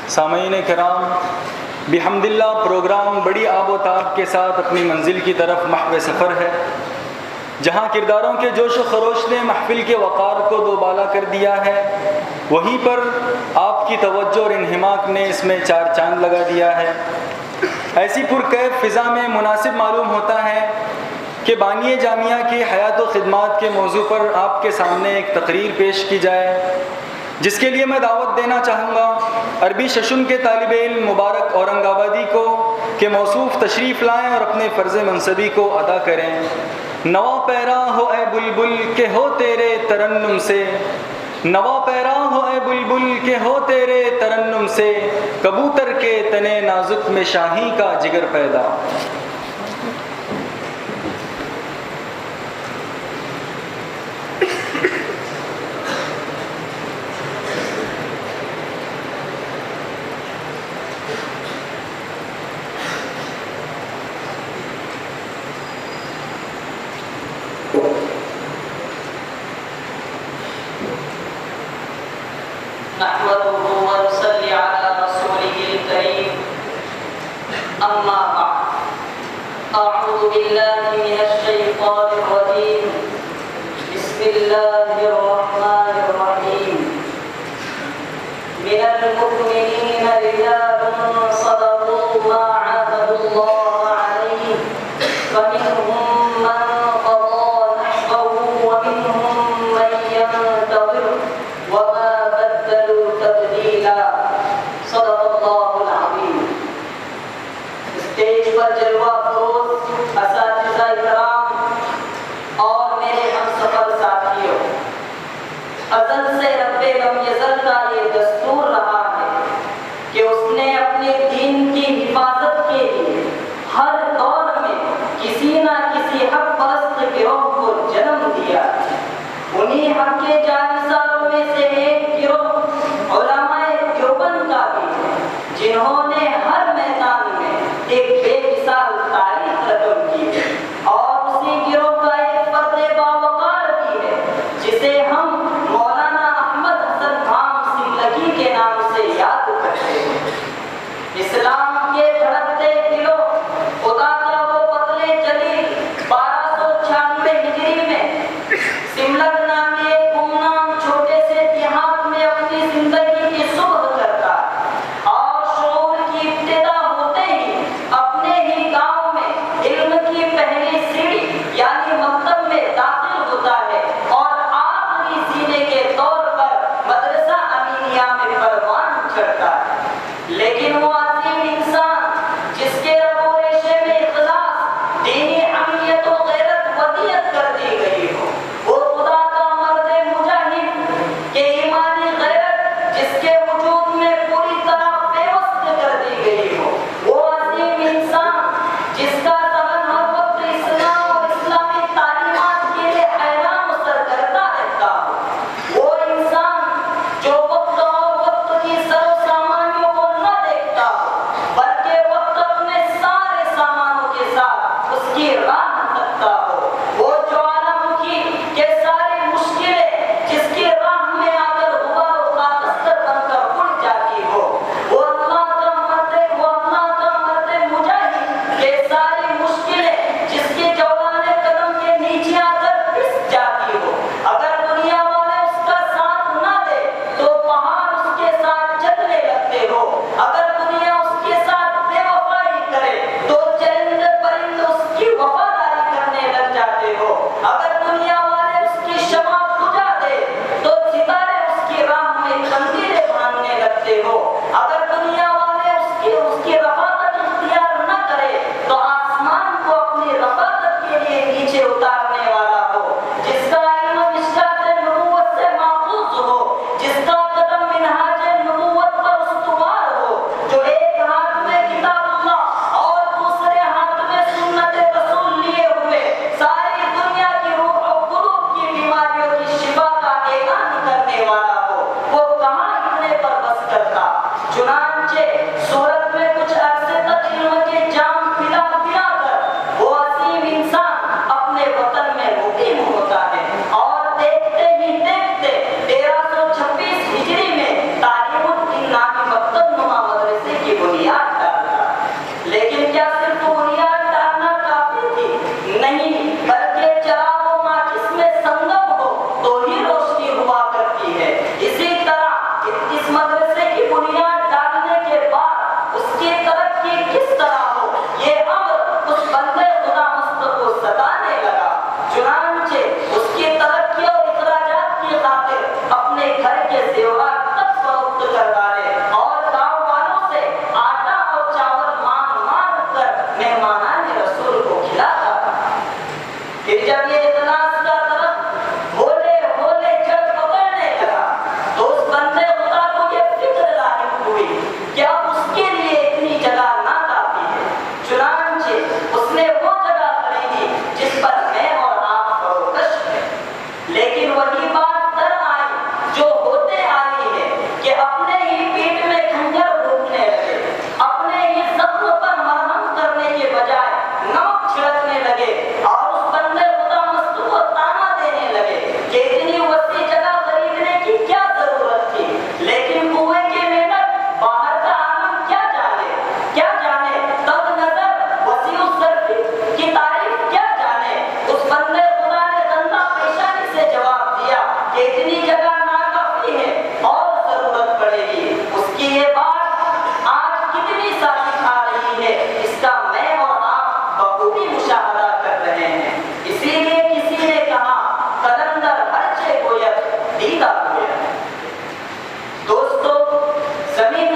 سامعین کرام، بحمد اللہ پروگرام بڑی آب و تاب کے ساتھ اپنی منزل کی طرف محو سفر ہے، جہاں کرداروں کے جوش و خروش نے محفل کے وقار کو دوبالا کر دیا ہے، وہیں پر آپ کی توجہ اور انہماک نے اس میں چار چاند لگا دیا ہے۔ ایسی پرکیف فضا میں مناسب معلوم ہوتا ہے کہ بانی جامعہ کی حیات و خدمات کے موضوع پر آپ کے سامنے ایک تقریر پیش کی جائے، جس کے لیے میں دعوت دینا چاہوں گا عربی ششم کے طالب علم مبارک اورنگ آبادی کو کہ موصوف تشریف لائیں اور اپنے فرض منصبی کو ادا کریں۔ نوا پیرا ہو اے بلبل کہ ہو تیرے ترنم سے، نوا پیرا ہو اے بلبل کہ ہو تیرے ترنم سے، کبوتر کے تنے نازک میں شاہی کا جگر پیدا۔ نحمده ونصلي على رسوله الكريم أما بعد أعوذ بالله من الشيطان الرجيم بسم الله الرحمن الرحيم من المؤمنين رجال صدقوا ما عاهدوا الله عليه فمنهم من قضى نحبه ومنهم من ينتظر وما بدلوا تبدیلا۔ صدق اللہ العظیم۔ اسٹیج پر جلوہ فروز اساتذہ کرام اور میرے ہم سفر ساتھیوں، ازل سے رب لم یزل کا یہ دستور رہا ہے کہ اس نے اپنے دین کی حفاظت کے لیے ہر دور میں کسی نہ کسی حق پرست گروہ کو جنم دیا۔ انہی حق کے جانثاروں میں سے ایک گروہ علماء دیوبند کا بھی ہے، جنہوں نے ہر میدان میں ایک بے مثال تاریخ رقم کی ہے، اور اسی گروہ کا ایک فرد باوقار بھی ہے جسے ہم مولانا احمد حسن خان سنگلگی کے نام سے یاد کرتے ہیں۔ اسلام کے دھڑکتے دلوں خدا کا وہ پتلے جلیل 1296 ہجری میں سملک نامی ایک گمنام چھوٹے سے دیہات میں اپنی زندگی کی صبح کرتا اور شعور کی ابتدا ہوتے ہی اپنے ہی گاؤں میں علم کی پہلی سیڑھی یعنی مکتب میں داخل ہوتا ہے اور آخری سینے کے طور پر مدرسہ امینیہ میں پروان چڑھتا ہے۔ لیکن وہ عظیم انسان جس کے رگ و ریشے میں اخلاص، دینی حمیت و غیرت ودیعت کر دی گئی ہو، وہ خدا کا مرد مجاہد کہ ایمانی غیرت جس کے وجود میں پوری طرح پیوست کر دی گئی ہو، وہ عظیم انسان جس کا ذہن ہر وقت اسلام اور اسلامی تعلیمات کے لیے حیران و سرگردہ رہتا ہو، وہ انسان جو وقت اور وقت کی سر و سامانیوں کو نہ دیکھتا ہو بلکہ وقت اپنے سارے سامانوں کے ساتھ اس کی راہ تکتا ہو، وہ جو عالم کی کہ ساری مشکلیں جس کی راہ میں آ کر غبار و خاکستر بن کر اڑ جاتی ہو، وہ اللہ کا مرد مجاہد کہ ساری مشکلیں جس کی جولان قدم کے نیچے آ کر پس جاتی ہو، اگر دنیا والے اس کا ساتھ نہ دے تو پہاڑ اس کے ساتھ چلنے لگتے ہو، اگر دنیا اس کے ساتھ بے وفائی کرے تو چرند پرند اس کی وفاداری کرنے لگ جاتے ہو، اگر دنیا والے اس کی شمع بجھا دے تو ستارے اس کی راہ میں قندیلیں باندھنے لگتے ہو، اگر دنیا والے اس کی رفاقت اختیار نہ کرے تو آسمان کو اپنی رفاقت کے لیے نیچے اتارنے والا ہو، جس کا علم مشکات نبوت سے ماخوذ ہو، جس کا قدم منہاج نبوت پر استوار ہو، جو ایک ہاتھ میں کتاب اللہ اور دوسرے ہاتھ میں سنت رسول لیے ہوئے ساری دنیا کی روح و قلوب کی بیماریوں کی شفا کا اعلان کرنے والا ہو، وہ کہاں اتنے پر بس کرتا۔ چنانچہ صورت میں کچھ عرصے تک علم کے جام پلا پلا کر وہ عظیم انسان اپنے وطن میں مقیم ہوتا ہے، اور دیکھتے ہی دیکھتے 1326 ہجری میں تعلیم الدین نامی مکتب نما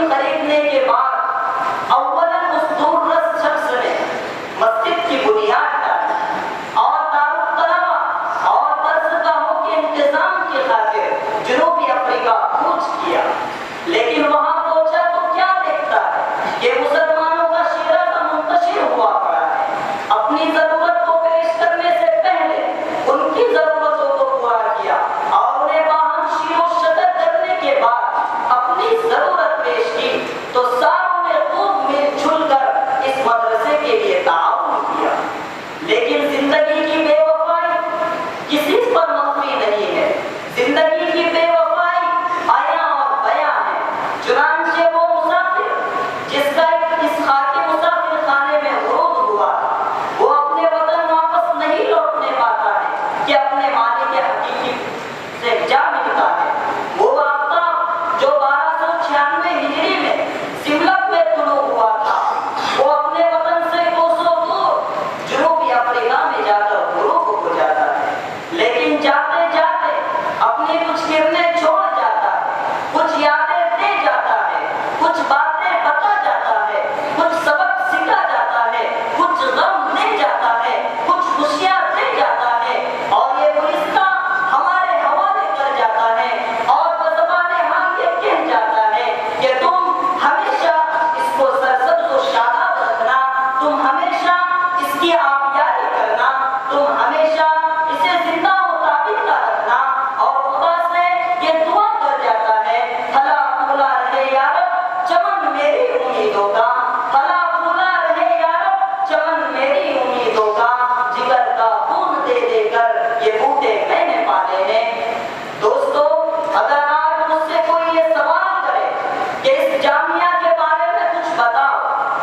زمین خریدنے کے بعد اولاً اس دوررس شخص نے مسجد کی بنیاد ڈالی اور دارالقلعہ اور درسگاہوں کے انتظام کی خاطر جنوبی افریقہ کوچ کیا، لیکن وہاں پہنچا تو کیا دیکھتا ہے کہ مسلمانوں کا شیرازہ منتشر ہوا پڑا ہے۔ اپنی ضرورت کو پیش کرنے سے پہلے ان کی ضرورتوں کو پورا کیا اور انہیں باہم شیر و شکر کرنے کے بعد اپنی ضرورت پیش کی تو ساروں نے خوب مل جل کر اس مدرسے کے لیے تعاون کیا۔ لیکن زندگی کی بے وفائی کسی پر مخفی نہیں ہے، زندگی کی بے وفائی آیا اور بیا ہے۔ چنانچہ وہ مسافر جس کا اس خاکی مسافر خانے میں غروب ہوا وہ اپنے وطن واپس نہیں لوٹنے پاتا ہے کہ اپنے مالک حقیقی سے جا ملتا ہے۔ وہ آفتاب جو 1296 ہجری میں سملک میں طلوع ہوا تھا وہ اپنے وطن سے کوسوں دور جنوبی افریقہ میں جا کر غروب ہو جاتا ہے، لیکن جاتے جاتے اپنی کچھ کرنیں چھوڑ جاتا ہے، کچھ یادیں دے جاتا ہے، کچھ باتیں بتا جاتا ہے، کچھ سبق سکھا جاتا ہے، کچھ غم دے جاتا ہے، کچھ خوشیاں دے جاتا ہے، اور یہ گلستہ ہمارے حوالے کر جاتا ہے اور بزبان حال یہ کہہ جاتا ہے کہ تم ہمیشہ اس کو سرسبز و شاداب رکھنا، تم ہمیشہ اس کی آبیاری کرنا، تم ہمیشہ اسے زندہ و تابندہ رکھنا، اور خدا سے یہ دعا کر جاتا ہے پھلا پھولا رہے یارب چمن میری امیدوں کا، پھلا پھولا رہے یارب چمن میری امیدوں کا، جگر کا خون دے دے کر یہ بوٹے میں نے پالے ہیں۔ دوستو، اگر آج مجھ سے کوئی یہ سوال کرے کہ اس جامعہ کے بارے میں کچھ بتاؤ،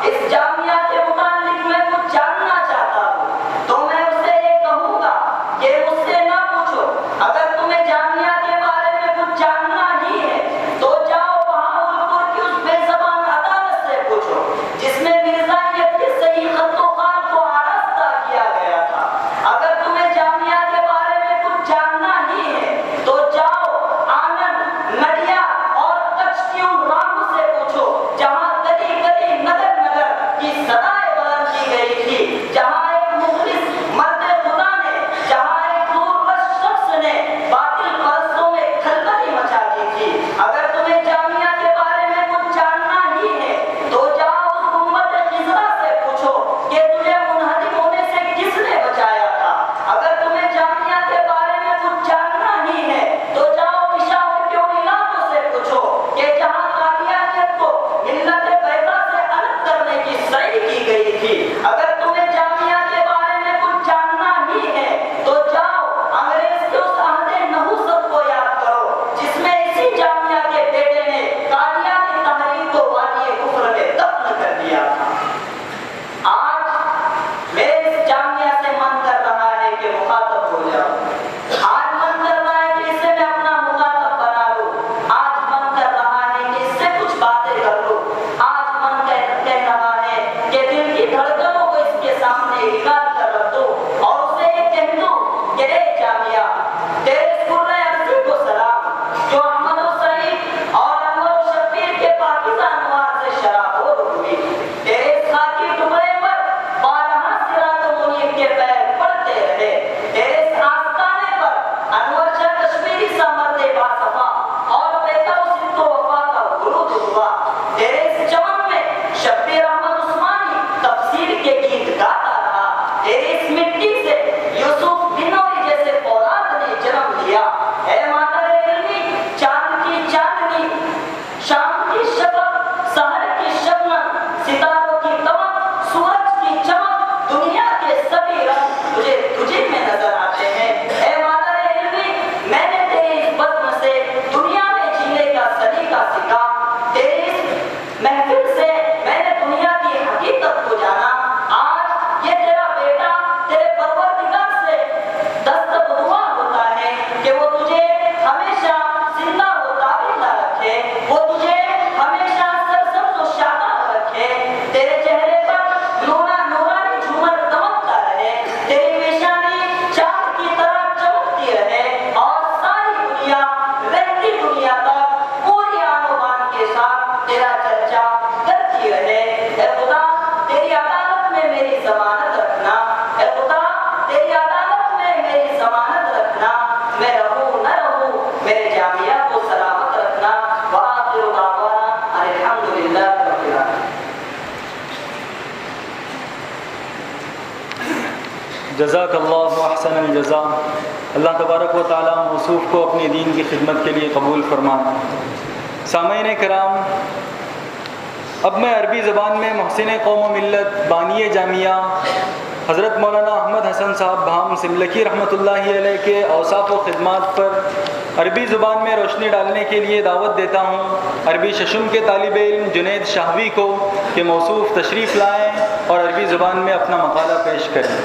اس جامعہ کے متعلق میں کچھ جاننا چاہتا ہوں، تو میں اسے یہ کہوں گا کہ مجھ سے نہ پوچھو۔ اگر تمہیں جامعہ کے بارے میں کچھ جاننا ہی ہے تو جاؤ وہاں اولپور کی اس بے زبان عدالت سے پوچھو جس میں مرزائیت کے صحیح خط و خال کو آراستہ کیا گیا تھا۔ اگر تمہیں جامعہ کے بارے میں کچھ جاننا ہی ہے تو جاؤ آنند، نڈیا اور کچھ کی ان راہوں سے پوچھو جہاں گلی گلی نگر نگر کی صدائیں بلند کی گئی تھی، جہاں ایک مخلص مرد خدا نے، جہاں ایک دوررس شخص نے باطل پرستوں میں کھلبلی مچا دی تھی۔ اگر تمہیں جامعہ کے بارے میں کچھ جاننا ہی ہے تو جاؤ اس امت خضرا سے پوچھو کہ تجھے منہدم ہونے سے کس نے بچایا تھا۔ اگر تمہیں جامعہ کے بارے میں کچھ جاننا ہی ہے تو جاؤ پشاور کے ان علاقوں سے پوچھو کہ جہاں قادیانیت کو ملت بیضا سے الگ کرنے کی سعی کی گئی تھی۔ اگر تمہیں جامعہ کے بارے میں کچھ جاننا ہی ہے تو جاؤ انگریز کے اس عہد نحوست کو یاد کرو جس میں اسی جامعہ کے بیٹے نے قادیانی تحریک کو وادی کفر میں دفن کر دیا تھا۔ آج میرے اس جامعہ سے من کر رہا ہے کہ مخاطب ہو جاؤں، آج من کر رہا ہے کہ اسے میں اپنا مخاطب بنا لوں، آج من کر رہا ہے کہ اس سے کچھ باتیں کر لوں، آج من کہہ رہا ہے کہ دل کی دھڑکنوں کو اس کے سامنے نکال کر رکھ دوں اور اسے یہ کہہ دوں کہ اے جامعہ، تیرے سرۂ عرضی کو سلام جو احمد و سعید اور انور و شبیر کے پاکیزہ انوار سے شرابور ہوئی، تیرے اس خاکی ٹکڑے پر بارہا صراط منیر کے پیر پڑتے رہے، تیرے اس آستانے پر انور شاہ کشمیری سا مرد باصفا اور بیتا و صدق و وفا کا غروب ہوا، تیرے اس چمن میں شبیر احمد عثمانی تفسیر کے گیت گاتا رہا، تیرے اس مٹی سے یوسف بنوری جیسے اولاد نے جنم لیا۔ اے مادر علمی، چاند کی چاندنی، شام کی شفق، سحر کی شفق दर्जा करती रहे। ऐ खुदा तेरी अदालत में मेरी जमानत रखना, ऐ खुदा तेरी अदालत में मेरी जमानत रखना, मैं रहूं न रहूं मेरे जामिया को सलामत रखना। व आखिरु दावाना अल्हम्दुलिल्लाहि रब्बिल आलमीन। जज़ाकल्लाहु अहसनल जज़ा। अल्लाह तबारक व तआला मौसूफ़ को अपनी दीन की खिदमत के लिए कबूल फरमाए। सामईन कराम, अब मैं अरबी ज़बान में मोहसिन कौम व मिल्लत बानिए जामिया हज़रत मौलाना अहमद हसन साहब भाम सिमलकी रहमतुल्लाहि अलैह के औसाफ़ व ख़िदमात पर अरबी ज़ुबान में रोशनी डालने के लिए दावत देता हूँ। अरबी शशुम के तालिब इल्म जुनैद शाहवी को कि मौसूफ़ तशरीफ़ लाएँ और अरबी ज़ुबान में अपना मक़ाला पेश करें।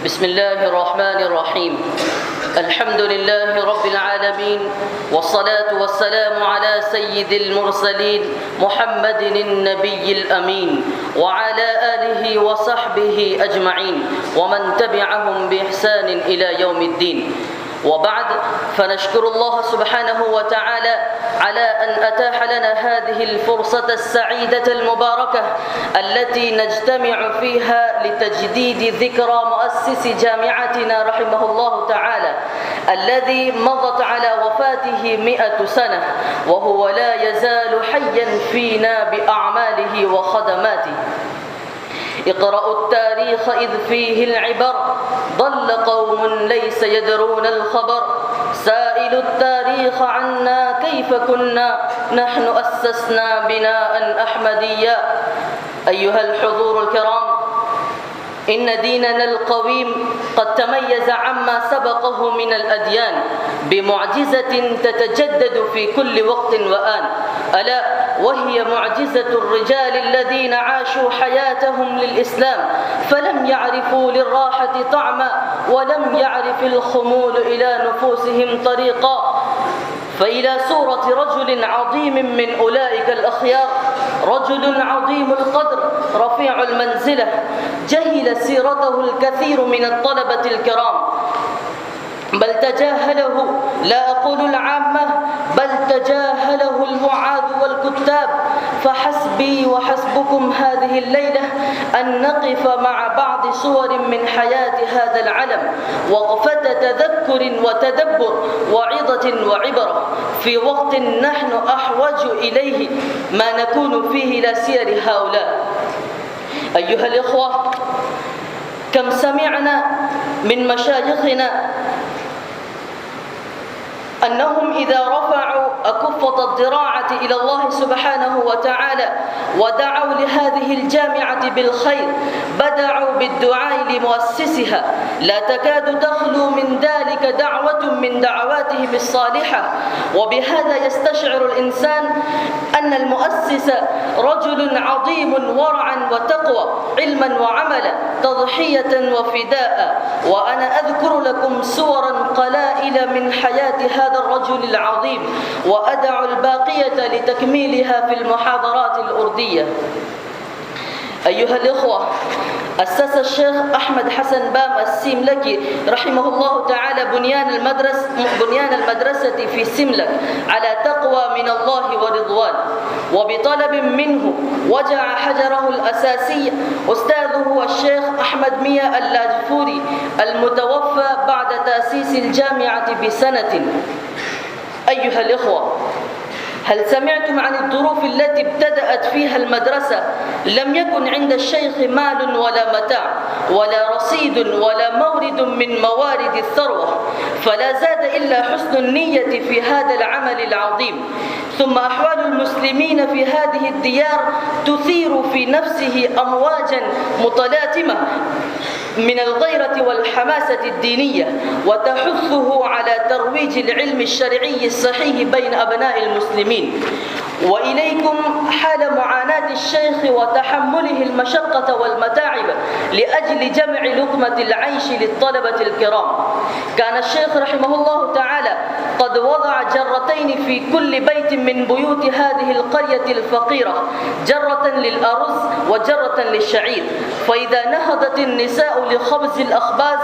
बिस्मिल्लाहिर्रहमानिर्रहीम। अल्हम्दुलिल्लाहि रब्बिल आलमीन वस्सलातु वस्सलामु अला सय्यिदिल मुरसलीन मुहम्मदिन नबिय्यिल अमीन व अला आलिहि व सहबिहि अजमईन व मन तबिअहुम बिइहसान इला यौमिद्दीन। وبعد فنشكر الله سبحانه وتعالى على أن أتاح لنا هذه الفرصة السعيدة المباركة التي نجتمع فيها لتجديد ذكرى مؤسس جامعتنا رحمه الله تعالى الذي مضت على وفاته 100 سنة وهو لا يزال حيا فينا بأعماله وخدماته. اقرأوا التاريخ إذ فيه العبر ضل قوم ليس يدرون الخبر سائلوا التاريخ عنا كيف كنا نحن أسسنا بناء أحمديا. أيها الحضور الكرام، إن ديننا القويم قد تميز عما سبقه من الأديان بمعجزة تتجدد في كل وقت وآن، ألا وهي معجزة الرجال الذين عاشوا حياتهم للإسلام فلم يعرفوا للراحة طعما ولم يعرف الخمول إلى نفوسهم طريقا. فإلى صورة رجل عظيم من أولئك الأخيار، رجل عظيم القدر رفيع المنزلة جهل سيرته الكثير من الطلبة الكرام، بل تجاهله، لا أقول العامة، بل تجاهله الوعاظ والكتاب. فحسبي وحسبكم هذه الليلة أن نقف مع بعض صور من حياة هذا العلم وقفة تذكر وتدبر وعظة وعبرة في وقت نحن أحوج إليه ما نكون فيه إلى سير هؤلاء. أيها الإخوة، كم سمعنا من مشايخنا أنهم إذا رفعوا أكفة الضراعة إلى الله سبحانه وتعالى ودعوا لهذه الجامعة بالخير بدعوا بالدعاء لمؤسسها، لا تكاد تخلو من ذلك دعوة من دعواتهم الصالحة. وبهذا يستشعر الإنسان أن المؤسس رجل عظيم ورعا وتقوى، علما وعملا، تضحية وفداء. وأنا أذكر لكم صورا قلائل من حياة هذا الرجل العظيم وأدع الباقية لتكميلها في المحاضرات الأردية. أيها الإخوة، أسس الشيخ أحمد حسن بام السيملكي رحمه الله تعالى بنيان المدرسة في سملك على تقوى من الله ورضوان، وبطلب منه وجع حجره الأساسي أستاذه الشيخ أحمد ميا اللاجفوري المتوفى بعد تأسيس الجامعة بسنة. أيها الإخوة، هل سمعتم عن الظروف التي ابتدأت فيها المدرسة؟ لم يكن عند الشيخ مال ولا متاع ولا رصيد ولا مورد من موارد الثروة، فلا زاد إلا حسن النية في هذا العمل العظيم. ثم أحوال المسلمين في هذه الديار تثير في نفسه أمواجا متلاطمة من الغيرة والحماسة الدينية وتحثه على ترويج العلم الشرعي الصحيح بين أبناء المسلمين. وإليكم حال معاناة الشيخ وتحمله المشقة والمتاعب لأجل جمع لقمة العيش للطلبة الكرام. كان الشيخ رحمه الله تعالى قد وضع جرتين في كل بيت من بيوت هذه القرية الفقيرة، جرة للأرز وجرة للشعير، فإذا نهضت النساء لخبز الأخباز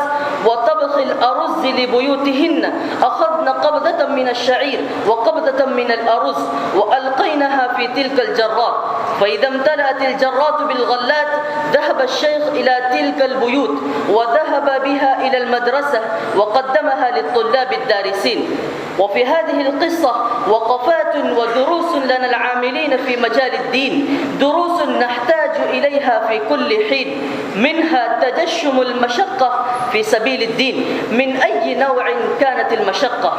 وطبخ الأرز لبيوتهن أخذن قبضة من الشعير وقبضة من الأرز وألقينها في تلك الجرات، فإذا امتلأت الجرات بالغلات ذهب الشيخ إلى تلك البيوت وذهب بها إلى المدرسة وقدمها للطلاب الدارسين. وفي هذه القصة وقفات ودروس لنا العاملين في مجال الدين، دروس نحتاج إليها في كل حين، منها تجشم المشقة في سبيل الدين من أي نوع كانت المشقة.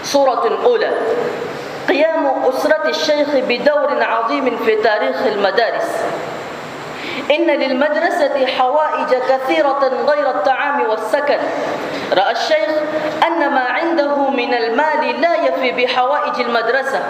صورة أولى: قيام أسرة الشيخ بدور عظيم في تاريخ المدارس. إن للمدرسة حوائج كثيرة غير الطعام والسكن. رأى الشيخ أن ما عنده من المال لا يفي بحوائج المدرسة،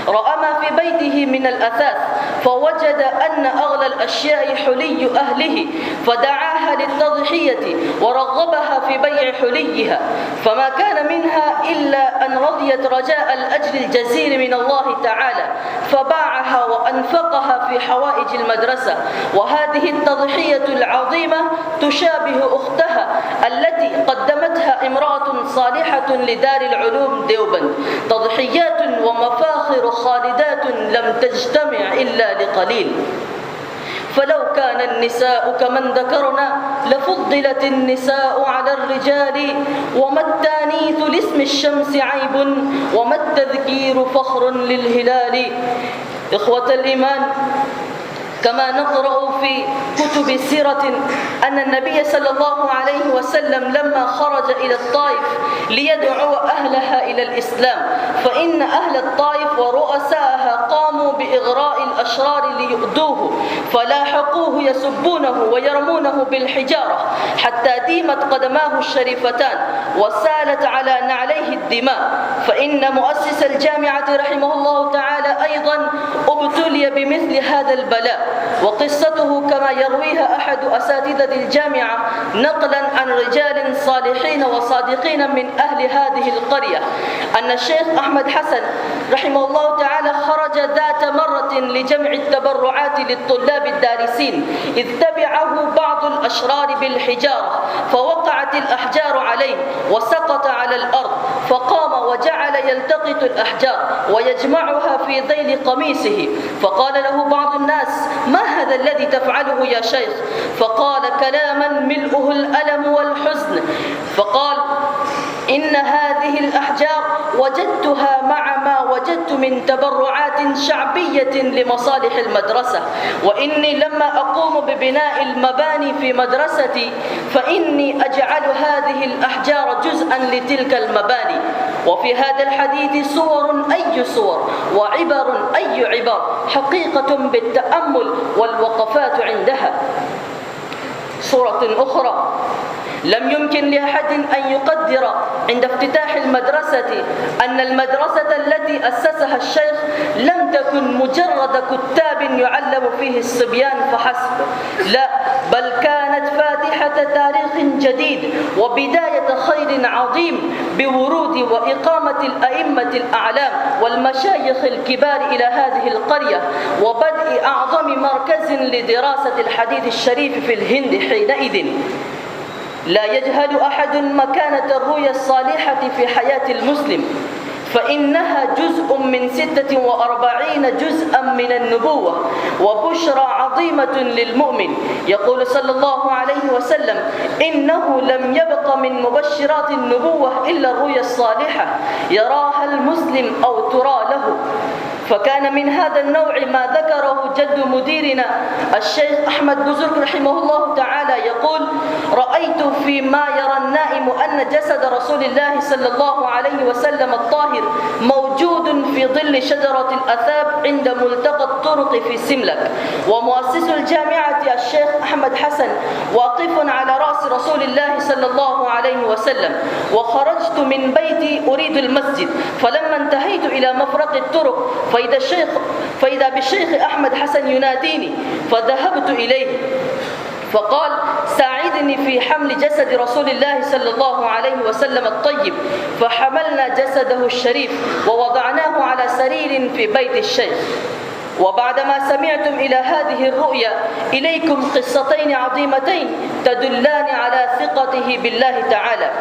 رأى ما في بيته من الأثاث فوجد أن أغلى الأشياء حلي أهله، فدعاها للتضحية ورغبها في بيع حليها، فما كان منها إلا أن رضيت رجاء الأجر الجزيل من الله تعالى، فباعها وأنفقها في حوائج المدرسة. وهذه التضحية العظيمة تشابه أختها التي قدمتها امرأة صالحة لدار العلوم ديوبند، تضحيات ومفاخر خالدات لم تجتمع إلا لقليل. فلو كان النساء كمن ذكرنا لفضلت النساء على الرجال، وما التانيث لاسم الشمس عيب، وما التذكير فخر للهلال. إخوة الإيمان، كما نقرأ في كتب سيرة أن النبي صلى الله عليه وسلم لما خرج إلى الطائف ليدعو أهلها إلى الإسلام، فإن أهل الطائف ورؤساءها قاموا بإغراء الأشرار ليؤذوه، فلاحقوه يسبونه ويرمونه بالحجارة حتى ديمت قدماه الشريفتان وسالت على نعليه الدماء. فإن مؤسس الجامعة رحمه الله تعالى أيضا ابتلي بمثل هذا البلاء، وقصته كما يرويها أحد أساتذة الجامعة نقلا عن رجال صالحين وصادقين من أهل هذه القرية، أن الشيخ أحمد حسن رحمه الله تعالى خرج ذات مرة لجمع التبرعات للطلاب الدارسين، إذ تبعه بعض الأشرار بالحجارة فوقعت الأحجار عليه وسقط على الأرض، فقام وجعل يلتقط الأحجار ويجمعها في ذيل قميصه، فقال له بعض الناس: ما هذا الذي تفعله يا شيخ؟ فقال كلاما ملؤه الألم والحزن، فقال: إن هذه الأحجار وجدتها مع ما وجدت من تبرعات شعبية لمصالح المدرسة، وإني لما أقوم ببناء المباني في مدرستي فإني أجعل هذه الأحجار جزءا لتلك المباني. وفي هذا الحديث صور أي صور وعبر أي عبر، حقيقة بالتأمل والوقفات عندها. صورة أخرى: لم يمكن لأحد أن يقدر عند افتتاح المدرسة أن المدرسة التي أسسها الشيخ لم تكن مجرد كتاب يعلم فيه الصبيان فحسب، لا، بل كانت فاتحة تاريخ جديد وبداية خير عظيم بورود وإقامة الأئمة الأعلام والمشايخ الكبار إلى هذه القرية، وبدء أعظم مركز لدراسة الحديث الشريف في الهند حينئذ. لا يجهل أحد مكانة الرؤيا الصالحة في حياة المسلم، فإنها جزء من 46 جزءا من النبوة وبشرى عظيمة للمؤمن. يقول صلى الله عليه وسلم: إنه لم يبق من مبشرات النبوة إلا الرؤيا الصالحة يراها المسلم أو ترى له. فكان من هذا النوع ما ذكره جد مديرنا الشيخ أحمد بزرق رحمه الله تعالى يقول: رأيت فيما يرى النائم أن جسد رسول الله صلى الله عليه وسلم الطاهر موجود في ظل شجرة الأثاب عند ملتقى الطرق في سملك، ومؤسس الجامعة الشيخ أحمد حسن واقف على رأس رسول الله صلى الله عليه وسلم، وخرجت من بيتي أريد المسجد، فلما انتهيت إلى مفرق الطرق فإذا بالشيخ أحمد حسن يناديني، فذهبت إليه فقال: ساعدني في حمل جسد رسول الله صلى الله عليه وسلم الطيب، فحملنا جسده الشريف ووضعناه على سرير في بيت الشيخ. وبعدما سمعتم إلى هذه الرؤيا إليكم قصتين عظيمتين تدلان على ثقته بالله تعالى.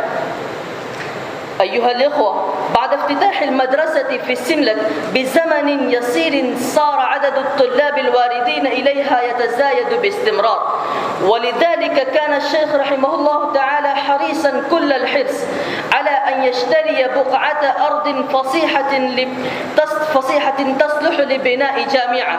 أيها الإخوة، بعد افتتاح المدرسة في السملة بزمن يسير صار عدد الطلاب الواردين إليها يتزايد باستمرار، ولذلك كان الشيخ رحمه الله تعالى حريصا كل الحرص على أن يشتري بقعة أرض فصيحة تصلح لبناء جامعة.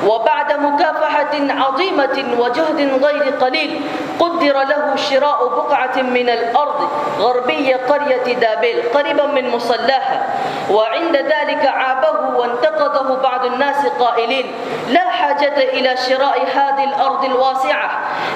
وبعد مكافحة عظيمة وجهد غير قليل قدر له شراء بقعة من الأرض غربي قرية دابيل قريبا من مصلاها. وعند ذلك عابه وانتقده بعض الناس قائلين: لا حاجة إلى شراء هذه الأرض الواسعة.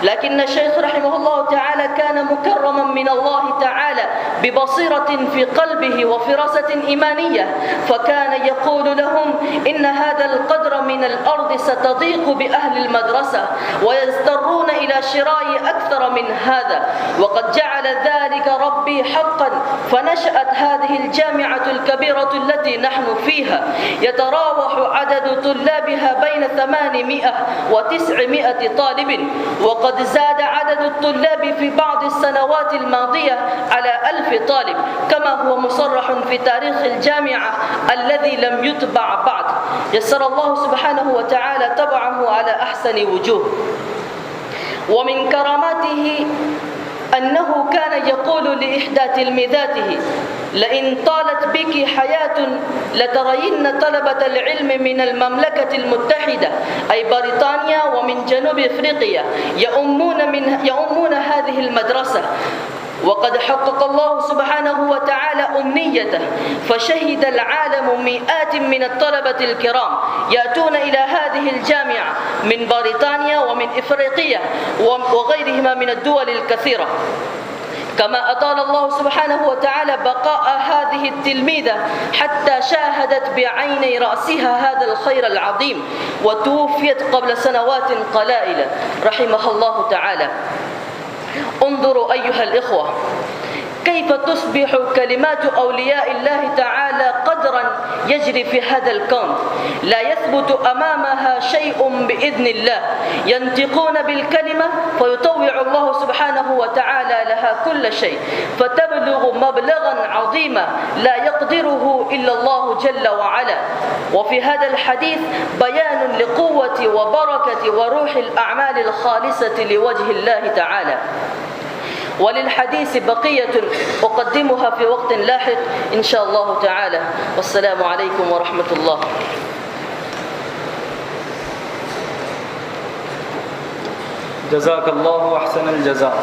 لكن الشيخ رحمه الله تعالى كان مكرما من الله تعالى ببصيرة في قلبه وفراسة إيمانية، فكان يقول لهم: إن هذا القدر من الأرض ستضيق بأهل المدرسة ويضطرون إلى شراء أكثر من هذا، وقد جعل ذلك ربي حقا، فنشأت هذه الجامعة الكبيرة التي نحن فيها يتراوح عدد طلابها بين 800 و900 طالب، وقد زاد عدد الطلاب في بعض السنوات الماضية على 1000 طالب، كما هو مصرح في تاريخ الجامعة الذي لم يتبع بعد. يسر الله سبحانه وتعالى طبعه على أحسن وجوه. ومن كراماته أنه كان يقول لإحدى تلميذاته: لئن طالت بك حياة لترين طلبة العلم من المملكة المتحدة أي بريطانيا ومن جنوب أفريقيا يؤمون هذه المدرسة. وقد حقق الله سبحانه وتعالى أمنيته، فشهد العالم مئات من الطلبة الكرام يأتون إلى هذه الجامعة من بريطانيا ومن إفريقيا وغيرهما من الدول الكثيرة. كما أطال الله سبحانه وتعالى بقاء هذه التلميذة حتى شاهدت بعيني رأسها هذا الخير العظيم، وتوفيت قبل سنوات قلائل رحمها الله تعالى. انظروا أيها الإخوة كيف تصبح كلمات أولياء الله تعالى قدرا يجري في هذا الكون، لا يثبت أمامها شيء بإذن الله، ينطقون بالكلمة فيطوع الله سبحانه وتعالى لها كل شيء، فتبلغ مبلغا عظيما لا يقدره إلا الله جل وعلا. وفي هذا الحديث بيان لقوة وبركة وروح الأعمال الخالصة لوجه الله تعالى. وللحديث بقية أقدمها في وقت لاحق إن شاء الله تعالى. والسلام عليكم ورحمة الله. جزاك الله أحسن الجزاء.